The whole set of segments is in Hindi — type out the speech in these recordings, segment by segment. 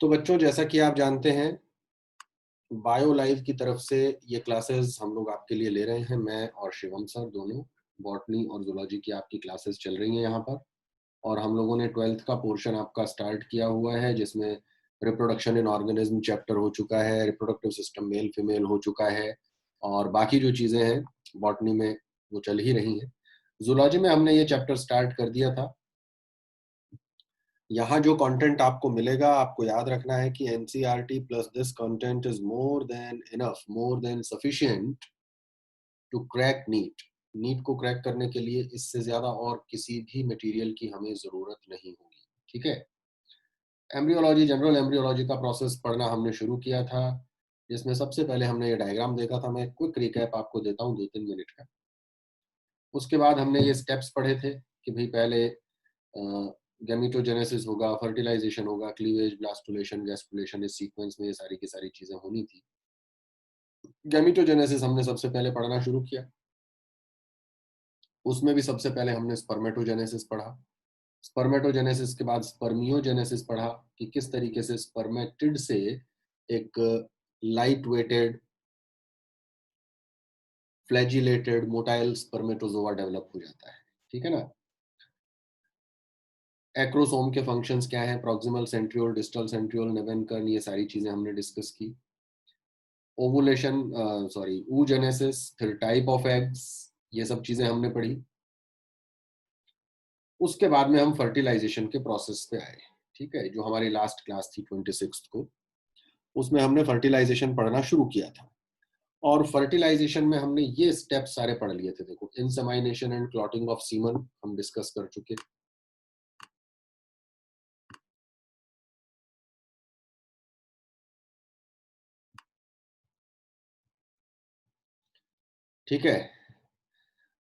तो बच्चों, जैसा कि आप जानते हैं, बायो लाइव की तरफ से ये क्लासेस हम लोग आपके लिए ले रहे हैं। मैं और शिवम सर दोनों बॉटनी और जूलॉजी की आपकी क्लासेस चल रही हैं यहाँ पर। और हम लोगों ने 12th का पोर्शन आपका स्टार्ट किया हुआ है, जिसमें रिप्रोडक्शन इन ऑर्गेनिज्म चैप्टर हो चुका है, रिप्रोडक्टिव सिस्टम मेल फीमेल हो चुका है, और बाकी जो चीज़ें हैं बॉटनी में वो चल ही रही हैं। जूलॉजी में हमने ये चैप्टर स्टार्ट कर दिया था। यहाँ जो कंटेंट आपको मिलेगा, आपको याद रखना है कि NCERT plus this content is more than enough, more than sufficient to crack NEET. NEET को क्रैक करने के लिए इससे ज्यादा और किसी भी मटेरियल की हमें जरूरत नहीं होगी। ठीक है। एम्ब्रियोलॉजी, जनरल एम्ब्रियोलॉजी का प्रोसेस पढ़ना हमने शुरू किया था, जिसमें सबसे पहले हमने ये डायग्राम देखा था। मैं क्विक रिकैप आपको देता हूँ 2-3 मिनट का। उसके बाद हमने ये स्टेप्स पढ़े थे कि भाई पहले गैमीटोजेनेसिस होगा, फर्टिलाइजेशन होगा, क्लीवेज, ब्लास्टुलेशन, गैस्ट्रुलेशन, इस सीक्वेंस में ये सारी की सारी चीजें होनी थी। गैमीटोजेनेसिस हमने सबसे पहले पढ़ना शुरू किया। उसमें भी सबसे पहले हमने स्पर्मेटोजेनेसिस पढ़ा। स्पर्मेटोजेनेसिस के बाद स्पर्मियोजेनेसिस पढ़ा कि किस तरीके से स्पर्मेटिड से एक light weighted, flagellated, motile spermatozoa develop हो जाता है। ठीक है ना। एक्रोसोम के फंक्शंस क्या हैं, प्रॉक्सिमल सेंट्रियोल, डिस्टल सेंट्रियोल, नेवेनकर्न, ये सारी चीजें हमने डिस्कस की। ओवुलेशन, oogenesis, फिर टाइप ऑफ एग्स, ये सब चीजें हमने पढ़ी। उसके बाद में हम फर्टिलाइजेशन के प्रोसेस पे आए। ठीक है, जो हमारी लास्ट क्लास थी 26 को, उसमें हमने फर्टिलाइजेशन पढ़ना शुरू किया था। और फर्टिलाइजेशन में हमने ये स्टेप सारे पढ़ लिए थे। देखो, इंसेमाइनेशन एंड क्लॉटिंग ऑफ सीमन हम डिस्कस कर चुके। ठीक है।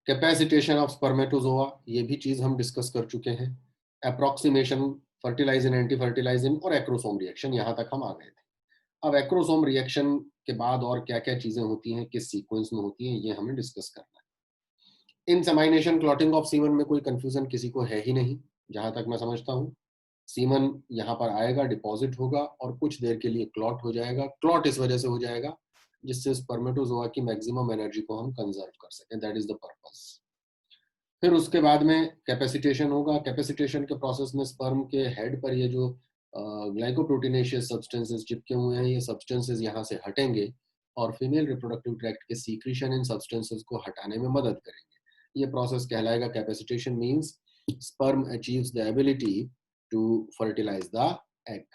कैपेसिटेशन ऑफ स्पर्मेटोजोआ, ये भी चीज हम डिस्कस कर चुके हैं। अप्रोक्सीमेशन, फर्टिलाइजन, एंटी फर्टिलाइजन और एक्रोसोम रिएक्शन, यहां तक हम आ गए थे। अब एक्रोसोम रिएक्शन के बाद और क्या क्या चीजें होती हैं, किस सीक्वेंस में होती हैं, ये हमें डिस्कस करना है। इंसेमाइनेशन, क्लॉटिंग ऑफ सीमन में कोई कंफ्यूजन किसी को है ही नहीं, जहां तक मैं समझता हूँ। सीमन यहाँ पर आएगा, डिपॉजिट होगा और कुछ देर के लिए क्लॉट हो जाएगा। क्लॉट इस वजह से हो जाएगा जिससे स्पर्मेटोजोआ की मैक्सिमम एनर्जी को हम कंजर्व कर सकें, दैट इज द पर्पस। फिर उसके बाद में कैपेसिटेशन होगा। कैपेसिटेशन के प्रोसेस में स्पर्म के हेड पर ये जो ग्लाइकोप्रोटीनेशियस सब्सटेंसेस चिपके हुए हैं, ये सब्सटेंसेस यहाँ से हटेंगे और फीमेल रिप्रोडक्टिव ट्रैक्ट के सीक्रेशन इन सब्सटेंसेस को हटाने में मदद करेंगे। ये प्रोसेस कहलाएगा capacitation. Means sperm achieves the ability to fertilise the egg.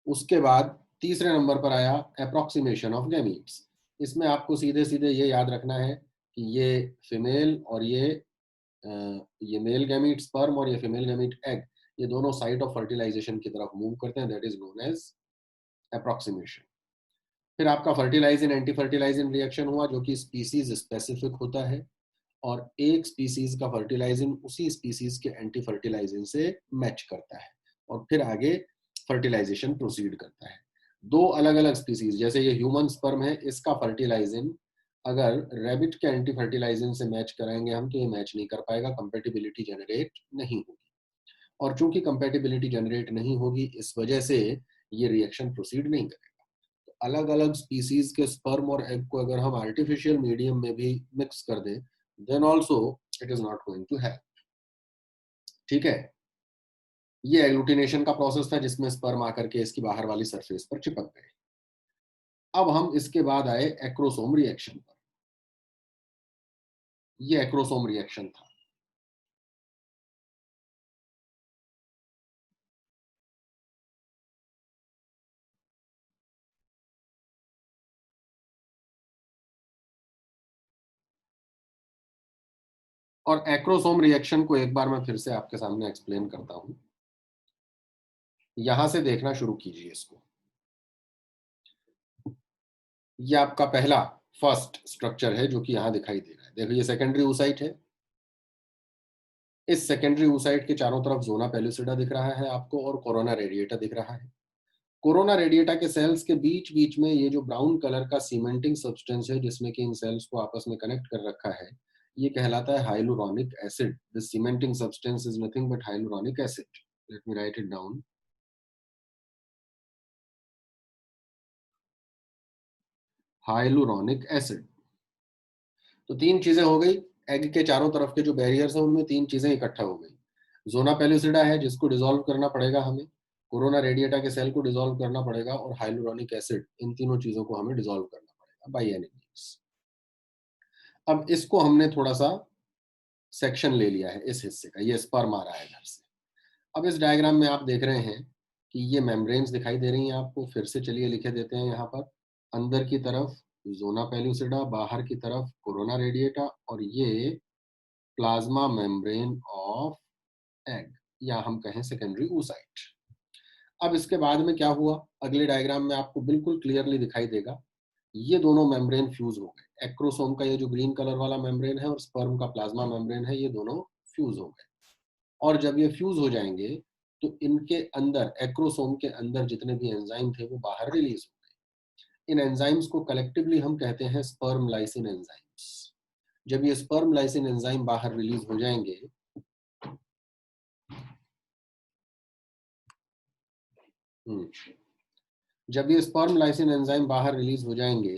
उसके बाद तीसरे नंबर पर आया अप्रोक्सीमेशन ऑफ गैमीट्स। इसमें आपको सीधे सीधे ये याद रखना है कि ये फीमेल और ये मेल गैमीट स्पर्म और ये फीमेल गैमीट एग, ये दोनों साइट ऑफ फर्टिलाइजेशन की तरफ मूव करते हैं, that is known as approximation. फिर आपका फर्टिलाइजिंग एंटी फर्टिलाइजिंग रिएक्शन हुआ, जो कि स्पीसीज स्पेसिफिक होता है, और एक स्पीसीज का फर्टिलाइजिंग उसी स्पीसीज के एंटी फर्टिलाइजिंग से मैच करता है और फिर आगे फर्टिलाइजेशन प्रोसीड करता है। दो अलग अलग स्पीसीज, जैसे ये ह्यूमन स्पर्म है, इसका फर्टिलाइजिंग अगर रैबिट के एंटी फर्टिलाइजिंग से मैच कराएंगे हम, तो ये मैच नहीं कर पाएगा, कंपेटिबिलिटी जनरेट नहीं होगी। और चूंकि कंपेटिबिलिटी जनरेट नहीं होगी, इस वजह से ये रिएक्शन प्रोसीड नहीं करेगा। तो अलग अलग स्पीसीज के स्पर्म और एग को अगर हम आर्टिफिशियल मीडियम में भी मिक्स कर दें, then also it is not going to have. ठीक है। ये एग्लूटिनेशन का प्रोसेस था, जिसमें स्पर्म आकर के इसकी बाहर वाली सरफेस पर चिपक गए। अब हम इसके बाद आए एक्रोसोम रिएक्शन पर। ये एक्रोसोम रिएक्शन था। और एक्रोसोम रिएक्शन को एक बार मैं फिर से आपके सामने एक्सप्लेन करता हूं। यहां से देखना शुरू कीजिए इसको। ये आपका पहला फर्स्ट स्ट्रक्चर है जो कि यहां दिखाई दे रहा है। देखो, ये सेकेंडरी oocyte है। इस सेकेंडरी oocyte के चारों तरफ जोना पेलुसिडा दिख रहा है आपको, और कोरोना रेडिएटा दिख रहा है। कोरोना रेडिएटा के सेल्स के बीच बीच में ये जो ब्राउन कलर का सीमेंटिंग सब्सटेंस है, जिसमें कि इन सेल्स को आपस में कनेक्ट कर रखा है, ये कहलाता है hyaluronic acid. This cementing substance is nothing but hyaluronic acid. Late me write it down. Hyaluronic acid. तो तीन चीजें हो गई, एग के चारों तरफ के जो बैरियर्स हैं उनमें तीन चीजें इकट्ठा हो गई। जोना पेलुसिडा है जिसको डिसॉल्व करना पड़ेगा हमें, कोरोना रेडिएटा के सेल को डिसॉल्व करना पड़ेगा, और हाइलुरोनिक एसिड, इन तीनों चीजों को हमें डिसॉल्व करना पड़ेगा बाय एनी मींस। अब इसको हमने थोड़ा सा सेक्शन ले लिया है इस हिस्से का, ये स्पर्म आ रहा है इधर से। अब इस डायग्राम में आप देख रहे हैं कि ये मेम्ब्रेन्स दिखाई दे रही हैं आपको, फिर से चलिए लिखे देते हैं यहाँ पर। अंदर की तरफ जोना पेलुसिडा, बाहर की तरफ कोरोना रेडिएटा, और ये प्लाज्मा मेम्ब्रेन ऑफ एग, या हम कहें सेकेंडरी oocyte। अब इसके बाद में क्या हुआ, अगले डायग्राम में आपको बिल्कुल क्लियरली दिखाई देगा। ये दोनों मेम्ब्रेन फ्यूज हो गए, एक्रोसोम का ये जो ग्रीन कलर वाला मेम्ब्रेन है और स्पर्म का प्लाज्मा मेम्ब्रेन है, ये दोनों फ्यूज हो गए। और जब ये फ्यूज हो जाएंगे तो इनके अंदर, एक्रोसोम के अंदर जितने भी एंजाइम थे वो बाहर रिलीज हो गए। इन एंजाइम्स को कलेक्टिवली हम कहते हैं स्पर्म लाइसिन एंजाइम्स। जब ये स्पर्म लाइसिन एंजाइम बाहर रिलीज हो जाएंगे, जब ये स्पर्म लाइसिन एंजाइम बाहर रिलीज हो जाएंगे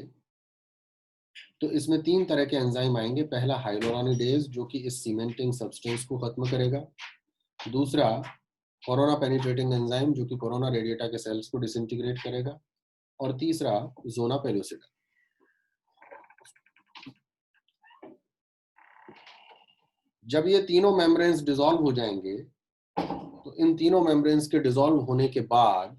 तो इसमें तीन तरह के एंजाइम आएंगे। पहला हाइलोरानिडेज, जो कि इस सीमेंटिंग सब्सटेंस को खत्म करेगा। दूसरा कोरोना पेनिट्रेटिंग एंजाइम, जो कि कोरोना रेडिएटा के सेल्स को डिसइंटीग्रेट करेगा। और तीसरा जोना पेलुसिडा। जब ये तीनों मेम्ब्रेन्स डिसॉल्व हो जाएंगे तो इन तीनों मेम्ब्रेन्स के डिसॉल्व होने के बाद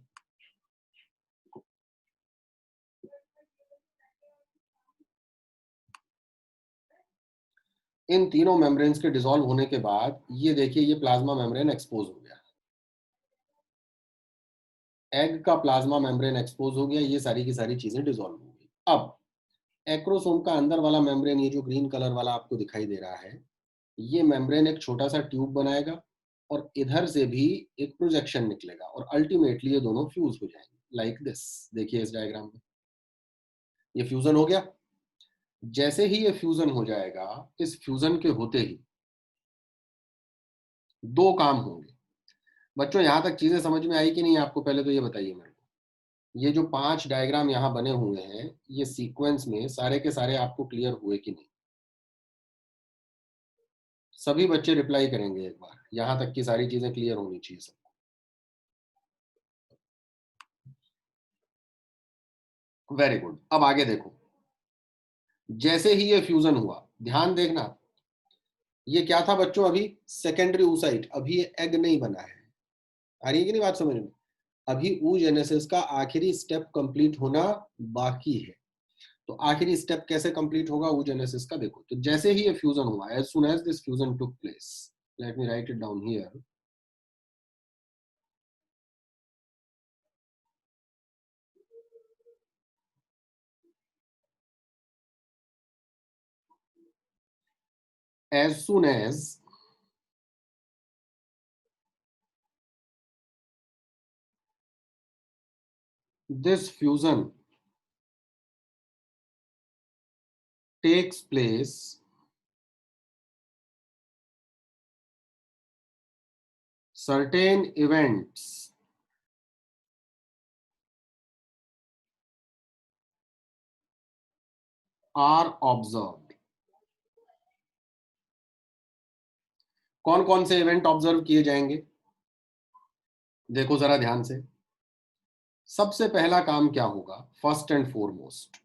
इन तीनों मेम्ब्रेन्स के डिसॉल्व होने के बाद ये देखिए, ये प्लाज्मा मेम्ब्रेन एक्सपोज हो गया, एग का प्लाज्मा मेम्ब्रेन एक्सपोज हो गया, ये सारी की सारी चीजें डिसॉल्व हो गई। अब एक्रोसोम का अंदर वाला मेम्ब्रेन, ये जो ग्रीन कलर वाला आपको दिखाई दे रहा है, ये मेम्ब्रेन एक छोटा सा ट्यूब बनाएगा और इधर से भी एक प्रोजेक्शन निकलेगा और अल्टीमेटली ये दोनों फ्यूज हो जाएंगे लाइक दिस। देखिए इस डायग्राम में ये फ्यूजन हो गया। जैसे ही ये फ्यूजन हो जाएगा, इस फ्यूजन के होते ही दो काम होंगे। बच्चों यहां तक चीजें समझ में आई कि नहीं आपको, पहले तो ये बताइए मेरे को। ये जो 5 डायग्राम यहाँ बने हुए हैं, ये सीक्वेंस में सारे के सारे आपको क्लियर हुए कि नहीं? सभी बच्चे रिप्लाई करेंगे एक बार, यहां तक की सारी चीजें क्लियर होनी चाहिए सबको। Very good. अब आगे देखो, जैसे ही ये फ्यूजन हुआ, ध्यान देखना, ये क्या था बच्चों, अभी सेकेंडरी oocyte, अभी ये एग नहीं बना है। आ रही है कि नहीं बात समझ में? अभी oogenesis का आखिरी स्टेप कंप्लीट होना बाकी है। तो आखिरी स्टेप कैसे कंप्लीट होगा oogenesis का, देखो। तो जैसे ही ये फ्यूजन हुआ, as soon as this fusion took place, let me write it down here. as soon as this fusion takes place, certain events are observed। कौन कौन से इवेंट ऑब्जर्व किए जाएंगे, देखो जरा ध्यान से। सबसे पहला काम क्या होगा, first and foremost,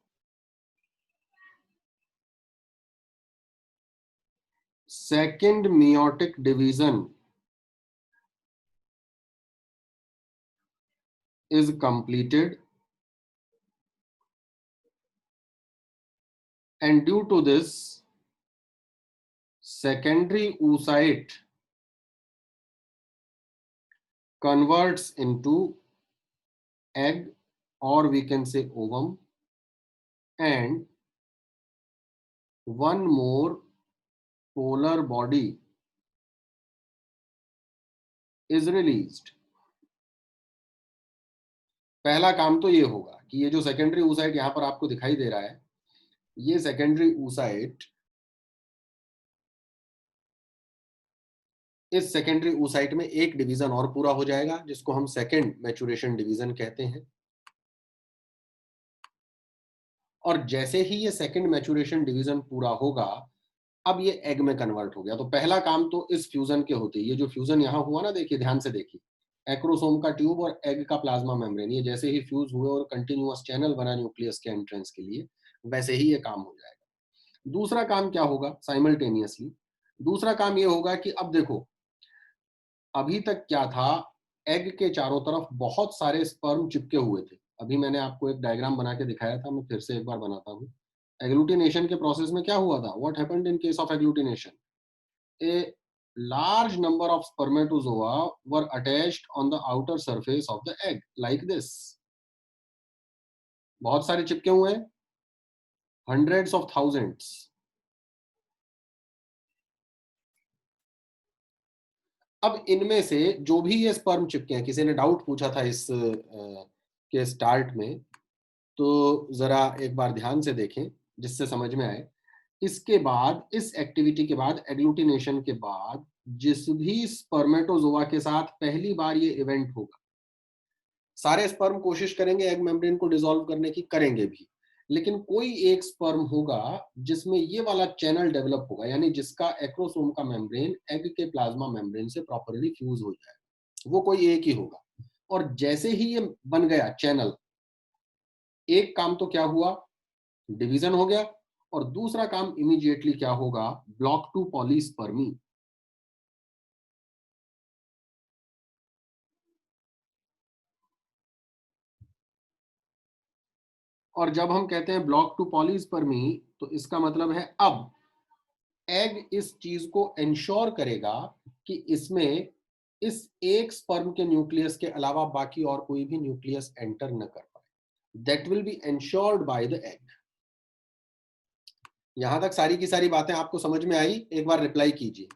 second meiotic division is completed, and due to this, secondary oocyte converts into egg, or we can say ovum, and one more polar body is released। पहला काम तो ये होगा कि ये जो सेकेंडरी oocyte यहां पर आपको दिखाई दे रहा है, ये सेकेंडरी oocyte इस सेकेंडरी oocyte में एक डिवीजन और पूरा हो जाएगा जिसको हम सेकेंड मैचुरेशन डिवीजन कहते हैं। और जैसे ही ये सेकेंड मैचुरेशन डिवीजन पूरा होगा, अब ये एग में कन्वर्ट हो गया। तो पहला काम तो इस फ्यूजन के होते, ये जो फ्यूजन यहाँ हुआ ना, देखिए ध्यान से देखिए, एक्रोसोम का ट्यूब और एग का प्लाज्मा मेम्ब्रेन, ये जैसे ही फ्यूज हुए और कंटिन्यूअस चैनल बना न्यूक्लियस के एंट्रेंस के लिए, वैसे ही ये काम हो जाएगा। दूसरा काम क्या होगा साइमल्टेनियसली? दूसरा काम ये होगा कि अब देखो, अभी तक क्या था, एग के चारों तरफ बहुत सारे स्पर्म चिपके हुए थे। अभी मैंने आपको एक डायग्राम बना के दिखाया था, मैं फिर से एक बार बनाता हूँ। एग्लूटिनेशन के प्रोसेस में क्या हुआ था? What happened in case of agglutination? A large number of spermatozoa were attached on the outer surface of the egg like this. बहुत सारे चिपके हुए हैं, hundreds of thousands. अब इनमें से जो भी ये स्पर्म चिपके हैं, किसी ने डाउट पूछा था इस के स्टार्ट में, तो जरा एक बार ध्यान से देखें जिससे समझ में आए। इसके बाद, इस एक्टिविटी के बाद, एग्लूटिनेशन के बाद, जिस भी स्पर्मेटोजोआ के साथ पहली बार ये इवेंट होगा, सारे स्पर्म कोशिश करेंगे एग मेम्ब्रेन को डिसॉल्व करने की, करेंगे भी, लेकिन कोई एक स्पर्म होगा जिसमें ये वाला चैनल डेवलप होगा, यानी जिसका एक्रोसोम का मेम्ब्रेन एग के प्लाज्मा मेम्ब्रेन से प्रॉपरली फ्यूज हो जाएगा, वो कोई एक ही होगा। और जैसे ही ये बन गया चैनल, एक काम तो क्या हुआ, डिवीजन हो गया, और दूसरा काम इमीडिएटली क्या होगा, ब्लॉक टू पॉलीस्पर्मी। और जब हम कहते हैं ब्लॉक टू पॉलीस्पर्मी, तो इसका मतलब है अब एग इस चीज को इंश्योर करेगा कि इसमें इस एक स्पर्म के न्यूक्लियस के अलावा बाकी और कोई भी न्यूक्लियस एंटर न कर पाए। That will be ensured by the egg. यहां तक सारी की सारी बातें आपको समझ में आई? एक बार रिप्लाई कीजिए।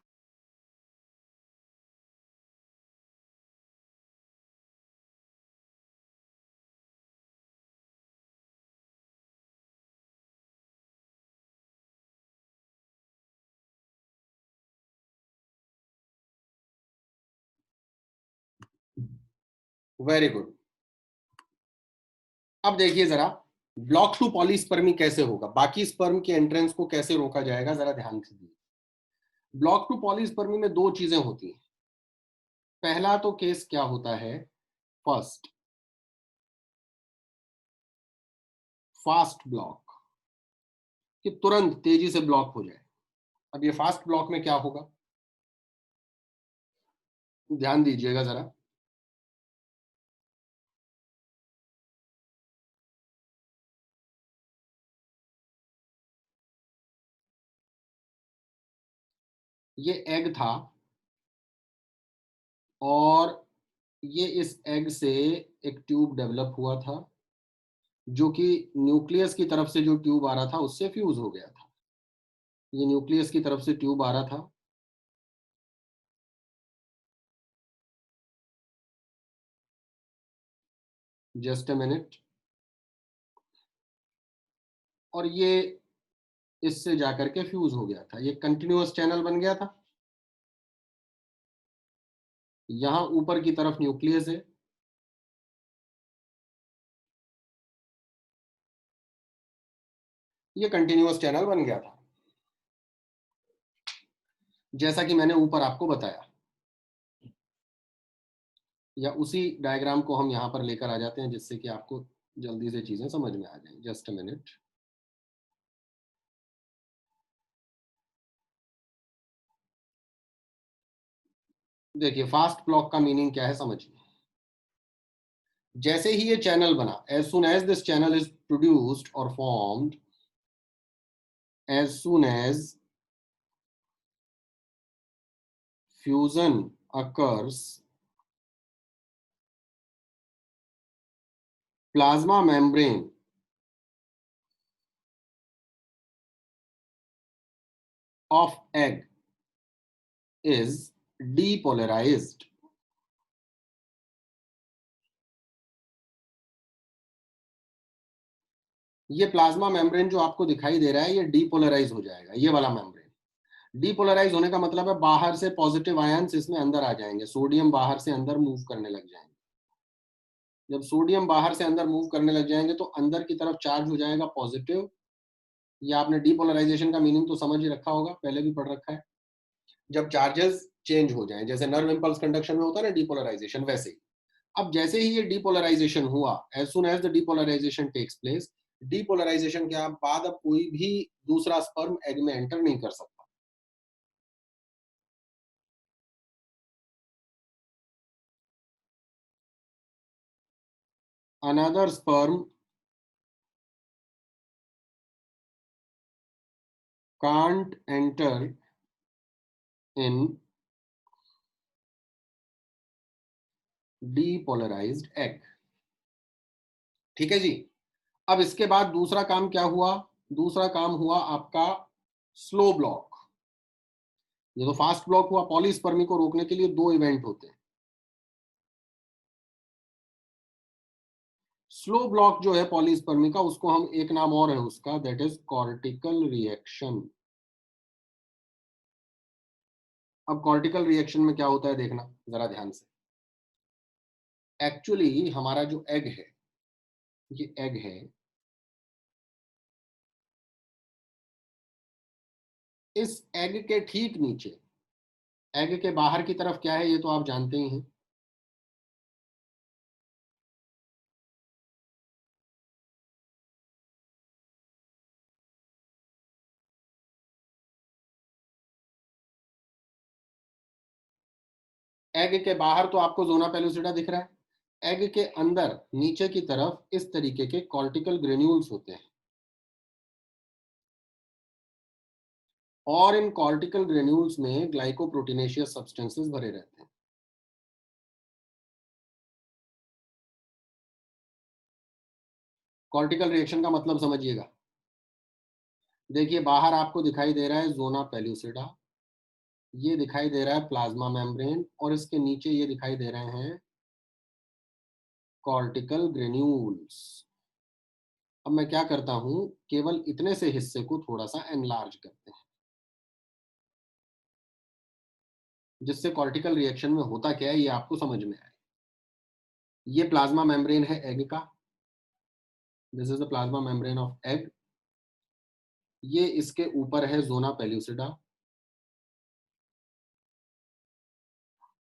Very good. अब देखिए जरा, ब्लॉक टू पॉलीस्पर्मी कैसे होगा, बाकी स्पर्म के एंट्रेंस को कैसे रोका जाएगा, जरा ध्यान से दीजिए। ब्लॉक टू पॉलीस्पर्मी में दो चीजें होती हैं। पहला तो केस क्या होता है, फर्स्ट फास्ट ब्लॉक, कि तुरंत तेजी से ब्लॉक हो जाए। अब ये फास्ट ब्लॉक में क्या होगा, ध्यान दीजिएगा जरा। ये एग था, और ये इस एग से एक ट्यूब डेवलप हुआ था, जो कि न्यूक्लियस की तरफ से जो ट्यूब आ रहा था उससे फ्यूज हो गया था। ये न्यूक्लियस की तरफ से ट्यूब आ रहा था, जस्ट अ मिनट, और ये इससे जाकर के फ्यूज हो गया था। ये कंटिन्यूअस चैनल बन गया था। यहां ऊपर की तरफ न्यूक्लियस है, ये कंटिन्यूअस चैनल बन गया था, जैसा कि मैंने ऊपर आपको बताया। या उसी डायग्राम को हम यहां पर लेकर आ जाते हैं जिससे कि आपको जल्दी से चीजें समझ में आ जाए। Just a minute. देखिए फास्ट ब्लॉक का मीनिंग क्या है समझिए। जैसे ही ये चैनल बना, as soon as this channel is produced और formed, as soon as fusion occurs, plasma membrane of egg is depolarized. ये प्लाज्मा मेम्ब्रेन जो आपको दिखाई दे रहा है, ये डीपोलराइज हो जाएगा, ये वाला मेम्ब्रेन। डीपोलराइज होने का मतलब है बाहर से पॉजिटिव आयंस इसमें अंदर आ जाएंगे, सोडियम बाहर से अंदर मूव करने लग जाएंगे। जब सोडियम बाहर से अंदर मूव करने लग जाएंगे तो अंदर की तरफ चार्ज हो जाएगा पॉजिटिव। ये आपने डीपोलराइजेशन का मीनिंग तो समझ ही रखा होगा, पहले भी पढ़ रखा है। जब चार्जेस चेंज हो जाएं, जैसे नर्व इंपल्स कंडक्शन में होता है ना डीपोलराइजेशन, वैसे ही अब जैसे ही ये डीपोलराइजेशन हुआ, as soon as the depolarisation takes place, depolarisation के बाद अब कोई भी दूसरा स्पर्म एग में एंटर नहीं कर सकता। Another sperm can't enter in depolarised egg. ठीक है जी। अब इसके बाद दूसरा काम क्या हुआ? दूसरा काम हुआ आपका स्लो ब्लॉक। ये तो फास्ट ब्लॉक हुआ, पॉलीस्पर्मी को रोकने के लिए दो इवेंट होते हैं। स्लो ब्लॉक जो है पॉलीस्पर्मी का, उसको हम एक नाम और है उसका, दैट इज कॉर्टिकल रिएक्शन। अब कॉर्टिकल रिएक्शन में क्या होता है देखना जरा ध्यान से। एक्चुअली हमारा जो एग है, ये एग है, इस एग के ठीक नीचे, एग के बाहर की तरफ क्या है ये तो आप जानते ही हैं। एग के बाहर तो आपको जोना पेलुसिडा दिख रहा है। एग के अंदर नीचे की तरफ इस तरीके के कॉर्टिकल ग्रेन्यूल्स होते हैं, और इन कॉर्टिकल ग्रेन्यूल्स में ग्लाइकोप्रोटीनेशियस सब्सटेंसेस भरे रहते हैं। कॉर्टिकल रिएक्शन का मतलब समझिएगा। देखिए बाहर आपको दिखाई दे रहा है जोना पेल्यूसिडा, ये दिखाई दे रहा है प्लाज्मा मेम्ब्रेन, और इसके नीचे ये दिखाई दे रहे हैं कॉर्टिकल ग्रेन्यूल्स। अब मैं क्या करता हूं, केवल इतने से हिस्से को थोड़ा सा एनलार्ज करते हैं, जिससे कॉर्टिकल रिएक्शन में होता क्या है ये आपको समझ में आए। ये प्लाज्मा मेम्ब्रेन है एग का, this is the plasma membrane of egg. ये इसके ऊपर है जोना पेल्यूसिडा,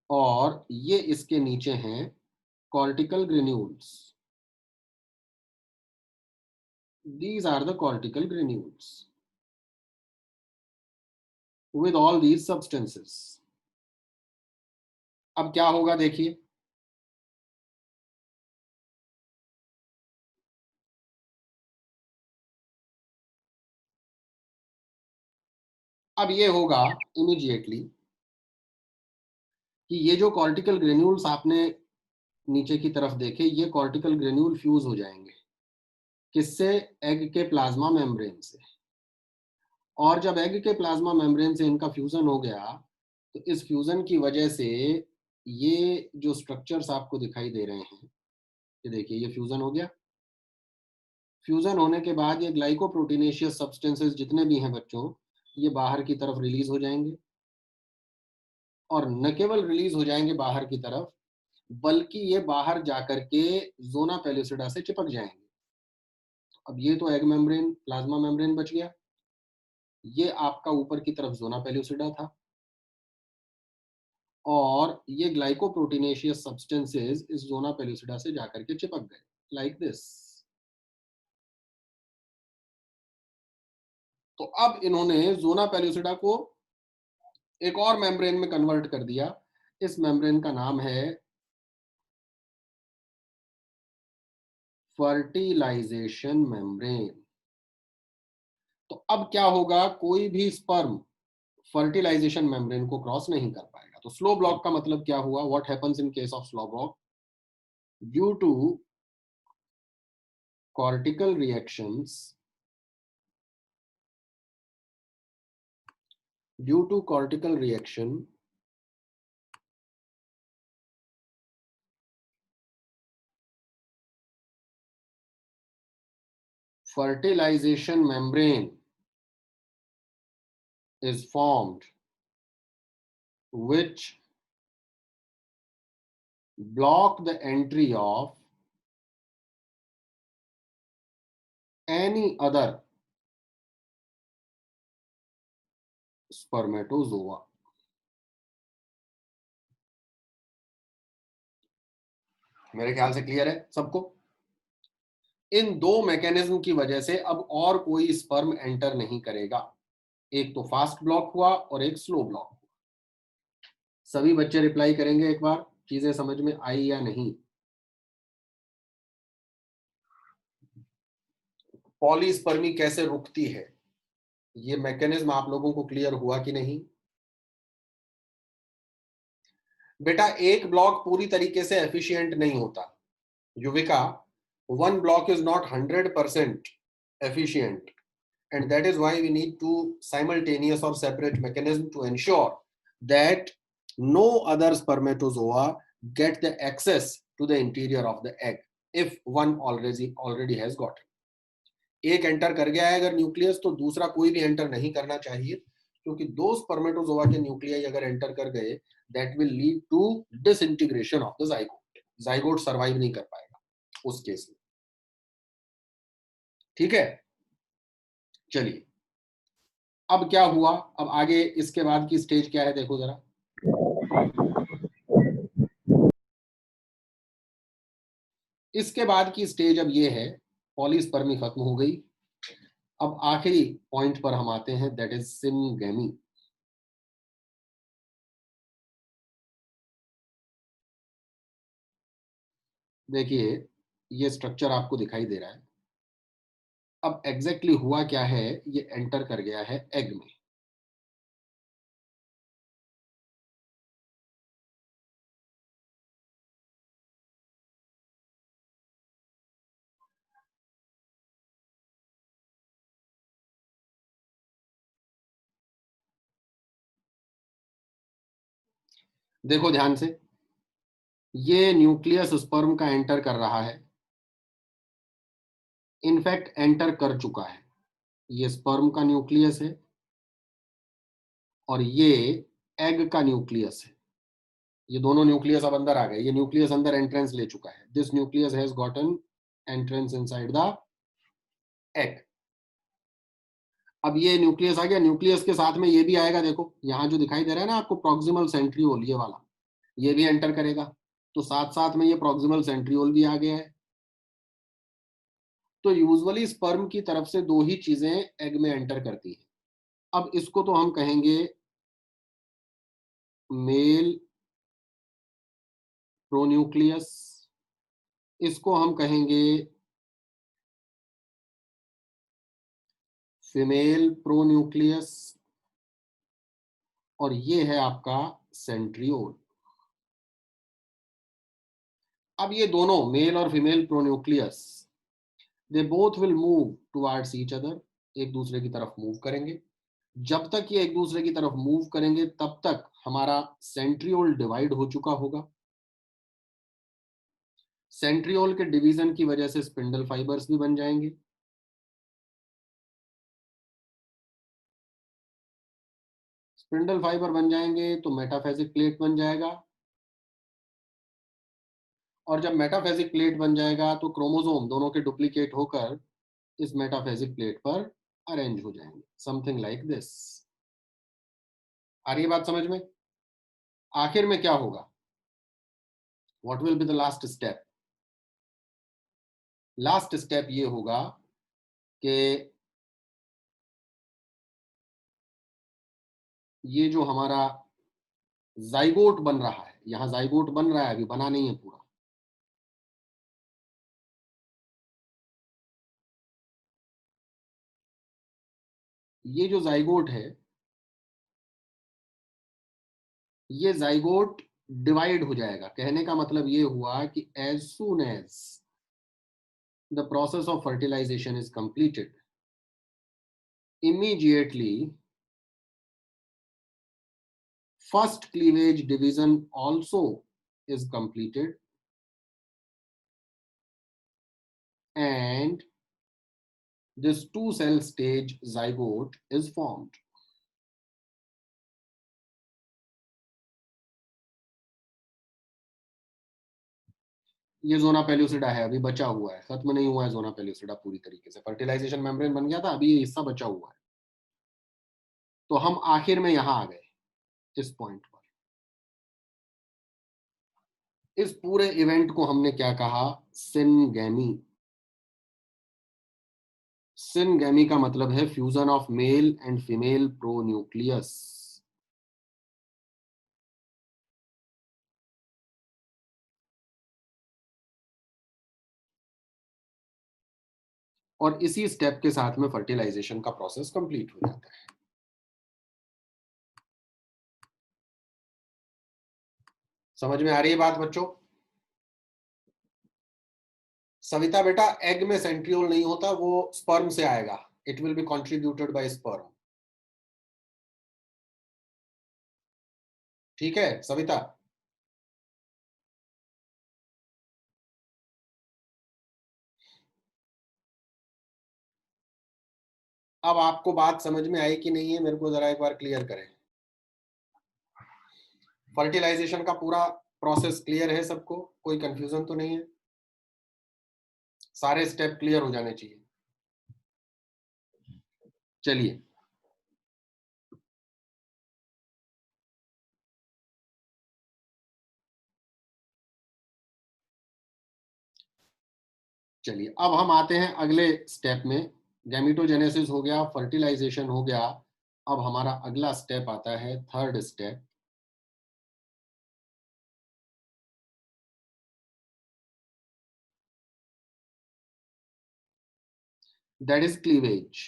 और ये इसके नीचे हैं cortical granules. These are the cortical granules with all these substances. अब क्या होगा देखिए, अब ये होगा इमीडिएटली कि ये जो कॉर्टिकल ग्रेन्यूल्स आपने नीचे की तरफ देखे, ये कॉर्टिकल ग्रेन्यूल फ्यूज हो जाएंगे किससे? एग के प्लाज्मा मेम्ब्रेन से। और जब एग के प्लाज्मा मेम्ब्रेन से इनका फ्यूजन हो गया, तो इस फ्यूजन की वजह से ये जो स्ट्रक्चर्स आपको दिखाई दे रहे हैं, ये देखिए ये फ्यूजन हो गया। फ्यूजन होने के बाद ये ग्लाइकोप्रोटीनेशियस सब्सटेंसेस जितने भी हैं बच्चों, ये बाहर की तरफ रिलीज हो जाएंगे, और न केवल रिलीज हो जाएंगे बाहर की तरफ, बल्कि ये बाहर जाकर के जोना पेल्यूसिडा से चिपक जाएंगे। अब ये तो एग मेम्ब्रेन प्लाज्मा मेम्ब्रेन बच गया, ये आपका ऊपर की तरफ जोना पेल्यूसिडा था, और ये ग्लाइकोप्रोटीनेशियस सब्सटेंसेस इस जोना पेल्यूसिडा से जाकर के चिपक गए, लाइक दिस। तो अब इन्होंने जोना पेल्यूसिडा को एक और मेम्ब्रेन में कन्वर्ट कर दिया। इस मेम्ब्रेन का नाम है फर्टिलाइजेशन मेम्ब्रेन। तो अब क्या होगा, कोई भी स्पर्म फर्टिलाइजेशन मेम्ब्रेन को क्रॉस नहीं कर पाएगा। तो स्लो ब्लॉक का मतलब क्या हुआ? What happens in case of slow block? Due to cortical reactions, due to cortical reaction, fertilization membrane is formed which block the entry of any other spermatozoa. मेरे ख्याल से क्लियर है सबको। इन दो मैकेनिज्म की वजह से अब और कोई स्पर्म एंटर नहीं करेगा। एक तो फास्ट ब्लॉक हुआ और एक स्लो ब्लॉक हुआ। सभी बच्चे रिप्लाई करेंगे एक बार, चीजें समझ में आई या नहीं। पॉलीस्पर्मी कैसे रुकती है, ये मैकेनिज्म आप लोगों को क्लियर हुआ कि नहीं? बेटा एक ब्लॉक पूरी तरीके से एफिशिएंट नहीं होता Yuvika. one block is not 100% efficient, and that is why we need to simultaneous or separate mechanism to ensure that no other spermatozoa get the access to the interior of the egg if one already has got it. एक एंटर कर गया है अगर न्यूक्लियस, तो दूसरा कोई भी एंटर नहीं करना चाहिए, क्योंकि दो स्पर्मेटोजोआ के न्यूक्लियाई अगर एंटर कर गए that will lead to disintegration of the zygote. Zygote survive नहीं कर पाएगा उस केस में। ठीक है, चलिए अब क्या हुआ, अब आगे इसके बाद की स्टेज क्या है देखो जरा। इसके बाद की स्टेज अब ये है, पॉलीस्पर्मी खत्म हो गई। अब आखिरी पॉइंट पर हम आते हैं, दैट इज सिमगैमी। देखिए ये स्ट्रक्चर आपको दिखाई दे रहा है। अब एग्जैक्टली हुआ क्या है, ये एंटर कर गया है एग में। देखो ध्यान से, ये न्यूक्लियस स्पर्म का एंटर कर रहा है, इनफैक्ट एंटर कर चुका है। ये स्पर्म का न्यूक्लियस है और ये एग का न्यूक्लियस है। ये दोनों न्यूक्लियस अब अंदर आ गए, ये न्यूक्लियस अंदर एंट्रेंस ले चुका है। This nucleus has gotten entrance inside the egg. अब ये न्यूक्लियस आ गया, न्यूक्लियस के साथ में ये भी आएगा। देखो यहाँ जो दिखाई दे रहा है ना आपको प्रॉक्सिमल सेंट्रियोल, ये वाला, ये भी एंटर करेगा। तो साथ साथ में ये प्रॉक्सिमल सेंट्रियोल भी आ गया है। तो यूजुअली स्पर्म की तरफ से दो ही चीजें एग में एंटर करती हैं। अब इसको तो हम कहेंगे मेल प्रोन्यूक्लियस, इसको हम कहेंगे फीमेल प्रोन्यूक्लियस, और ये है आपका सेंट्रियोल। अब ये दोनों मेल और female pronucleus, they both will move towards each other, एक दूसरे की तरफ मूव करेंगे। जब तक ये एक दूसरे की तरफ मूव करेंगे तब तक हमारा सेंट्रियोल डिवाइड हो चुका होगा। सेंट्रियोल के डिवीजन की वजह से स्पिंडल फाइबर्स भी बन जाएंगे। स्पिंडल फाइबर बन जाएंगे तो मेटाफेजिक प्लेट बन जाएगा, और जब मेटाफेजिक प्लेट बन जाएगा तो क्रोमोसोम दोनों के डुप्लीकेट होकर इस मेटाफेजिक प्लेट पर अरेंज हो जाएंगे, समथिंग लाइक दिस। आ रही है बात समझ में? आखिर में क्या होगा, what will be the last step? Last step ये होगा कि ये जो हमारा जाइगोट बन रहा है, यहां जाइगोट बन रहा है, अभी बना नहीं है पूरा। ये जो जाइगोट है, ये जाइगोट डिवाइड हो जाएगा। कहने का मतलब ये हुआ कि as soon as the process of fertilisation is completed, immediately first cleavage division also is completed and this two cell stage zygote is formed. ये जोना पेल्यूसिडा है, अभी बचा हुआ है, खत्म नहीं हुआ है जोना पेल्यूसिडा पूरी तरीके से। फर्टिलाइजेशन मेम्ब्रेन बन गया था, अभी ये हिस्सा बचा हुआ है। तो हम आखिर में यहां आ गए इस पॉइंट पर। इस पूरे इवेंट को हमने क्या कहा? सिनगैमी। सिनगैमी का मतलब है fusion of male and female pronucleus. और इसी स्टेप के साथ में फर्टिलाइजेशन का प्रोसेस कंप्लीट हो जाता है। समझ में आ रही है बात बच्चों? सविता बेटा, एग में सेंट्रियोल नहीं होता, वो स्पर्म से आएगा। It will be contributed bye sperm. ठीक है सविता? अब आपको बात समझ में आई कि नहीं है, मेरे को जरा एक बार क्लियर करें। फर्टिलाइजेशन का पूरा प्रोसेस क्लियर है सबको? कोई कंफ्यूजन तो नहीं है? सारे स्टेप क्लियर हो जाने चाहिए। चलिए, चलिए अब हम आते हैं अगले स्टेप में। गैमिटोजेनेसिस हो गया, फर्टिलाइजेशन हो गया। अब हमारा अगला स्टेप आता है, third step. That is cleavage.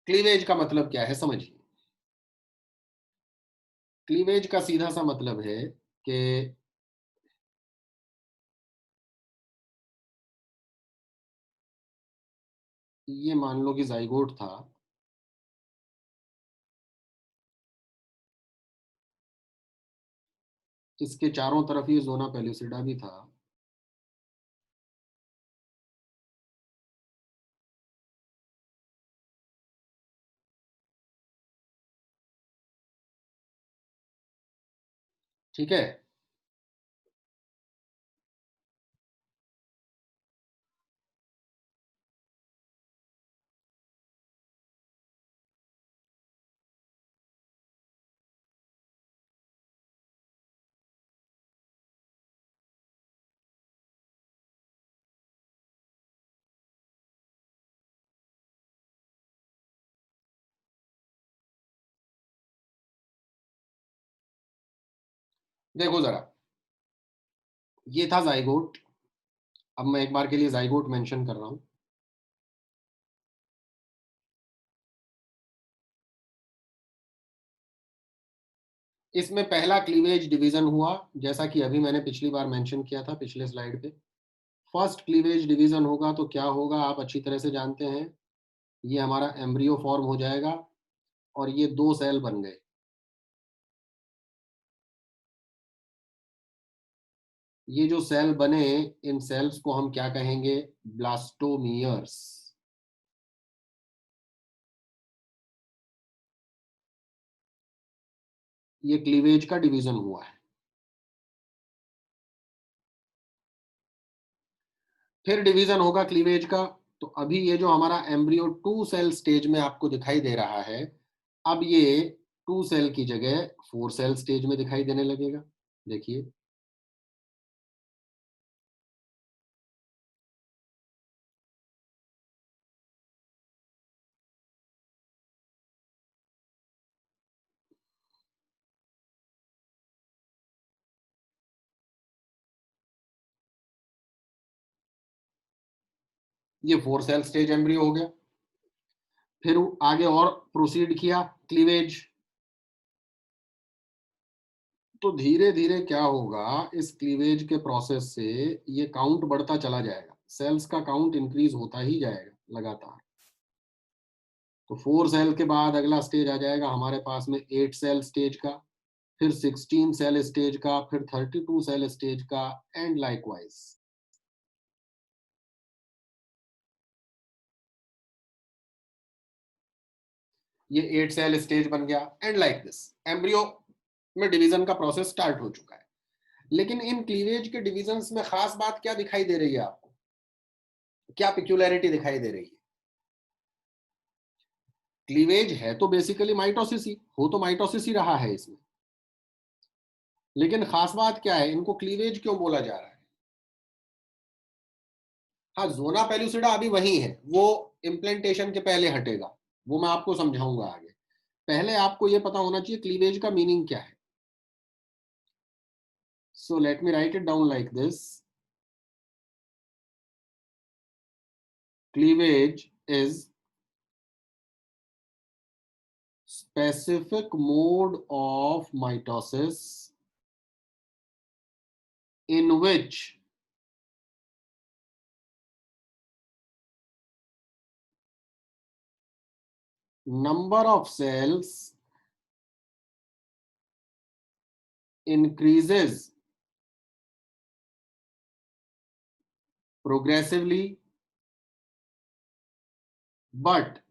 Cleavage का मतलब क्या है समझिए। क्लीवेज का सीधा सा मतलब है कि ये मान लो कि जाइगोट था, इसके चारों तरफ ये जोना पेलुसिडा भी था। ठीक है? देखो जरा, ये था जाइगोट। अब मैं एक बार के लिए जाइगोट मेंशन कर रहा हूं। इसमें पहला क्लीवेज डिवीजन हुआ, जैसा कि अभी मैंने पिछली बार मेंशन किया था पिछले स्लाइड पे। फर्स्ट क्लीवेज डिवीजन होगा तो क्या होगा, आप अच्छी तरह से जानते हैं। ये हमारा एम्ब्रियो फॉर्म हो जाएगा और ये दो सेल बन गए। ये जो सेल बने, इन सेल्स को हम क्या कहेंगे? ब्लास्टोमियर्स। ये क्लीवेज का डिवीजन हुआ है। फिर डिवीजन होगा क्लीवेज का। तो अभी ये जो हमारा एम्ब्रियो टू सेल स्टेज में आपको दिखाई दे रहा है, अब ये टू सेल की जगह फोर सेल स्टेज में दिखाई देने लगेगा। देखिए, ये फोर सेल स्टेज एम्ब्रियो हो गया। फिर आगे और प्रोसीड किया क्लीवेज। तो धीरे धीरे क्या होगा, इस क्लीवेज के प्रोसेस से ये काउंट बढ़ता चला जाएगा, सेल्स का काउंट इंक्रीज होता ही जाएगा लगातार। तो फोर सेल के बाद अगला स्टेज आ जाएगा हमारे पास में एट सेल स्टेज का, फिर 16 सेल स्टेज का, फिर 32 सेल स्टेज का, एंड लाइकवाइज। ये एट सेल स्टेज बन गया, एंड लाइक दिस एम्ब्रियो में डिवीजन का प्रोसेस स्टार्ट हो चुका है। लेकिन इन क्लीवेज के डिविजन्स में खास बात क्या दिखाई दे रही है आपको, क्या पिक्यूलैरिटी दिखाई दे रही है? क्लीवेज है तो बेसिकली माइटोसिस ही, हो तो माइटोसिस ही रहा है इसमें, लेकिन खास बात क्या है, इनको क्लीवेज क्यों बोला जा रहा है? हाँ, ज़ोना पेलुसिडा अभी वही है, वो इम्प्लांटेशन के पहले हटेगा, वो मैं आपको समझाऊंगा आगे। पहले आपको ये पता होना चाहिए क्लीवेज का मीनिंग क्या है। So let me write it down like this. Cleavage is specific mode of mitosis in which number of cells increases progressively, but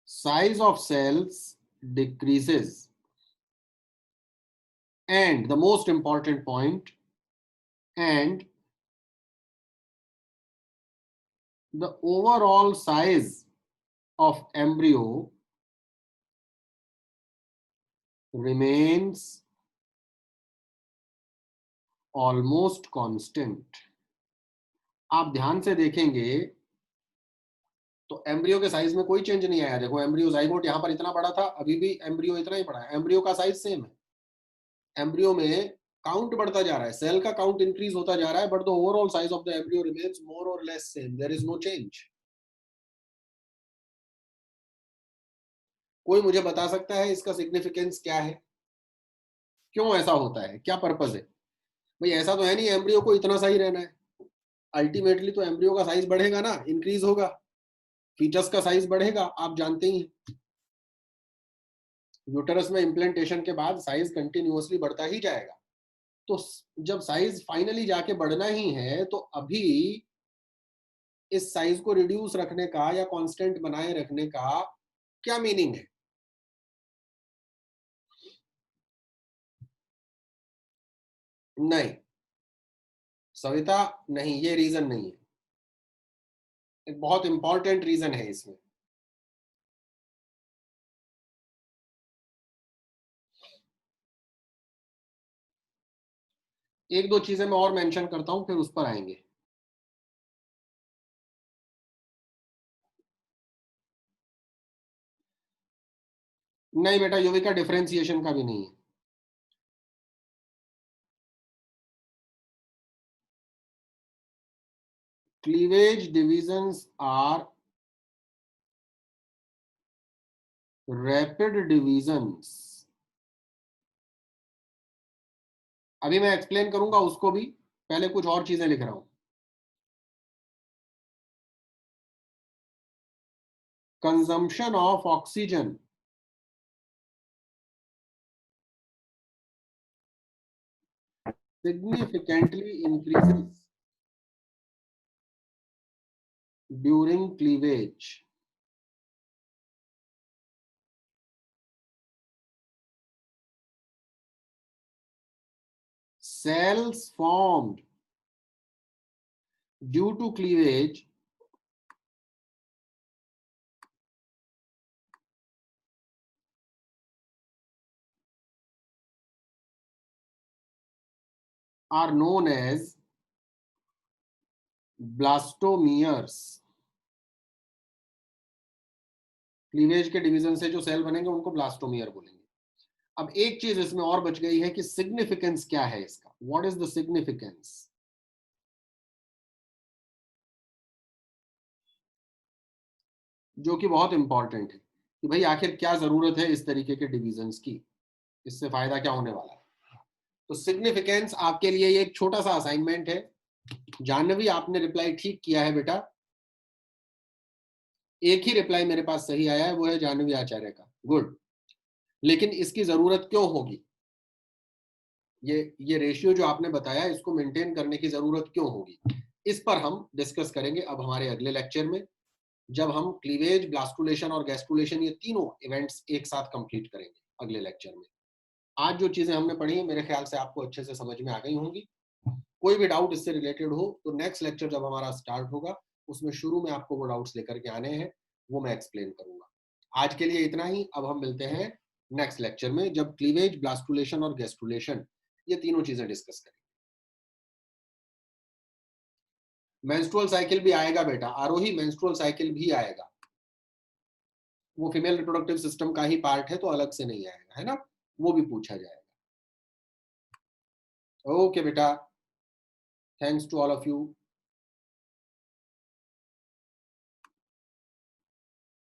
size of cells decreases. And the most important point, and the overall size of embryo remains almost constant. आप ध्यान से देखेंगे तो एम्ब्रियो के साइज में कोई चेंज नहीं आया। देखो एम्ब्रियो जाइगोट यहाँ पर इतना बड़ा था, अभी भी एम्ब्रियो इतना ही बड़ा है, एम्ब्रियो का साइज सेम है। एम्ब्रियो में काउंट बढ़ता जा रहा है, सेल का काउंट इंक्रीज होता जा रहा है, but the overall size of the embryo remains more or less same, there is no change. कोई मुझे बता सकता है इसका सिग्निफिकेंस क्या है, क्यों ऐसा होता है, क्या पर्पज है? भाई ऐसा तो है नहीं एम्ब्रियो को इतना सही रहना है, अल्टीमेटली तो एम्ब्रियो का साइज बढ़ेगा ना, इंक्रीज होगा, फीटस का साइज बढ़ेगा, आप जानते ही हैं। यूटरस में इम्प्लांटेशन के बाद साइज कंटिन्यूअसली बढ़ता ही जाएगा। तो जब साइज फाइनली जाके बढ़ना ही है, तो अभी इस साइज को रिड्यूस रखने का या कांस्टेंट बनाए रखने का क्या मीनिंग है? नहीं सविता, नहीं, ये रीजन नहीं है, एक बहुत इंपॉर्टेंट रीजन है इसमें। एक दो चीजें मैं और मेंशन करता हूं, फिर उस पर आएंगे। नहीं बेटा, युविका डिफरेंशिएशन का भी नहीं है। Cleavage divisions are rapid divisions. अभी मैं एक्सप्लेन करूंगा उसको भी, पहले कुछ और चीजें लिख रहा हूं। Consumption of oxygen significantly increases during cleavage. Cells formed due to cleavage are known as blastomeres. Cleavage के डिवीजन से जो सेल बनेंगे उनको ब्लास्टोमियर बोलेंगे। अब एक चीज इसमें और बच गई है कि सिग्निफिकेंस क्या है इसका, व्हाट इज द सिग्निफिकेंस, जो कि बहुत इंपॉर्टेंट है कि भाई आखिर क्या जरूरत है इस तरीके के डिविजन्स की, इससे फायदा क्या होने वाला है। तो सिग्निफिकेंस आपके लिए ये एक छोटा सा असाइनमेंट है। जानवी आपने रिप्लाई ठीक किया है बेटा, एक ही रिप्लाई मेरे पास सही आया है, वो है जानवी आचार्य का, गुड। लेकिन इसकी जरूरत क्यों होगी, ये रेशियो जो आपने बताया इसको मेंटेन करने की जरूरत क्यों होगी, इस पर हम डिस्कस करेंगे अब हमारे अगले लेक्चर में, जब हम क्लीवेज, ब्लास्टुलेशन और गैस्ट्रुलेशन ये तीनों इवेंट्स एक साथ कंप्लीट करेंगे। अगले लेक्चर में। आज जो चीज़ें हमने पढ़ी हैं, मेरे ख्याल से आपको अच्छे से समझ में आ गई होंगी। कोई भी डाउट इससे रिलेटेड हो, तो नेक्स्ट लेक्चर जब हमारा स्टार्ट होगा, उसमें शुरू में आपको वो डाउट्स लेकर के आने हैं, वो मैं एक्सप्लेन करूँगा। आज के लिए इतना ही, अब हम मिलते हैं नेक्स्ट लेक्चर में, जब क्लीवेज, ब्लास्टुलेशन और गैस्ट्रुलेशन, ये तीनों चीज़ें डिस्कस करेंगे। मेंस्ट्रुअल साइकिल भी आएगा बेटा, आरोही मेंस्ट्रुअल साइकिल भी आएगा। वो फीमेल रिप्रोडक्टिव सिस्टम का ही पार्ट है, तो अलग से नहीं आएगा, है ना? वो भी पूछा जाएगा। ओके बेटा, thanks to all of you.